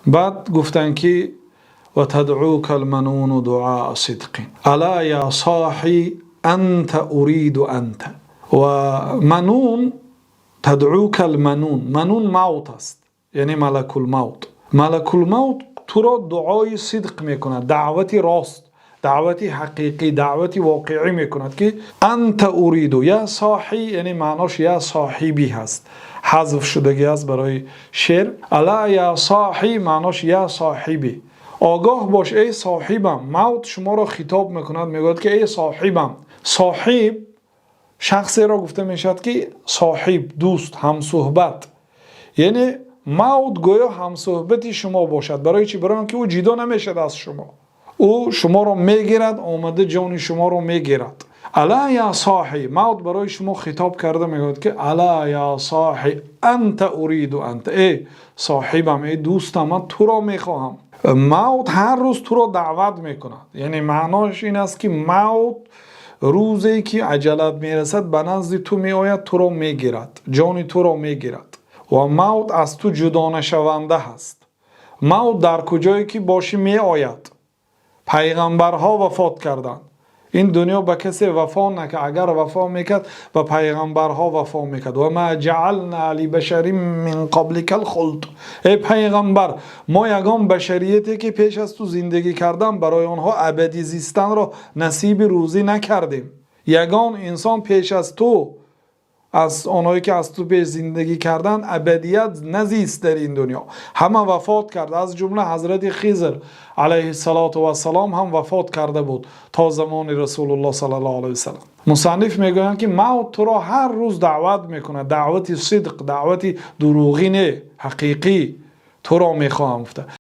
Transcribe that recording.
بعد گفتن که و تدعوک المنون دعاء صدق الا یا صاحی انت اريد انت. و منون، تدعوک المنون، منون موت است، یعنی ملک الموت. ملک الموت تو را دعای صدق میکند، دعوتی راست، دعوتی حقیقی، دعوتی واقعی میکند که انت اريد. یا صاحی یعنی معناش یا صاحبی هست، حذف شدگی است برای شعر. الا یا صاحی معناش یا صاحبی، آگاه باش ای صاحبم. موت شما را خطاب میکند، میگوید که ای صاحبم. صاحب شخصی را گفته میشد که صاحب، دوست، همصحبت. یعنی موت گویا همصحبتی شما باشد. برای چی؟ برای اینکه او جدا نمیشد از شما، او شما را میگیرد، آمده جان شما را میگیرد. الا یا صاحی، موت برای شما خطاب کرده میگوید که الا یا صاحی انت اريد انت، ای صاحبم، ای دوستم، من تو را میخواهم. موت هر روز تو را دعوت میکند. یعنی معناش این است که موت روزی که عجلت میرسد به نزد تو میآید، تو را میگیرد، جان تو را میگیرد و موت از تو جدا نشونده هست. موت در کجایی که باشی میآید. پیغمبرها وفات کردند، این دنیا به کسی وفا نکرد. اگر وفا میکرد به پیغمبرها وفا میکرد. و ما جعلنا لبشر من قبلک الخلد، ای پیغمبر ما یگان بشریتی که پیش از تو زندگی کردن برای آنها ابدی زیستن را نصیب روزی نکردیم. یگان انسان پیش از تو، از آنهایی که از تو پیش زندگی کردن، ابدیت نزیست در این دنیا. همه وفات کرد، از جمله حضرت خضر علیه السلام هم وفات کرده بود تا زمان رسول الله صلی الله علیه وسلم. مصنف میگویند که موت تو را هر روز دعوت میکنه، دعوتی صدق، دعوتی دروغی نه، حقیقی. تو را میخواهم گفته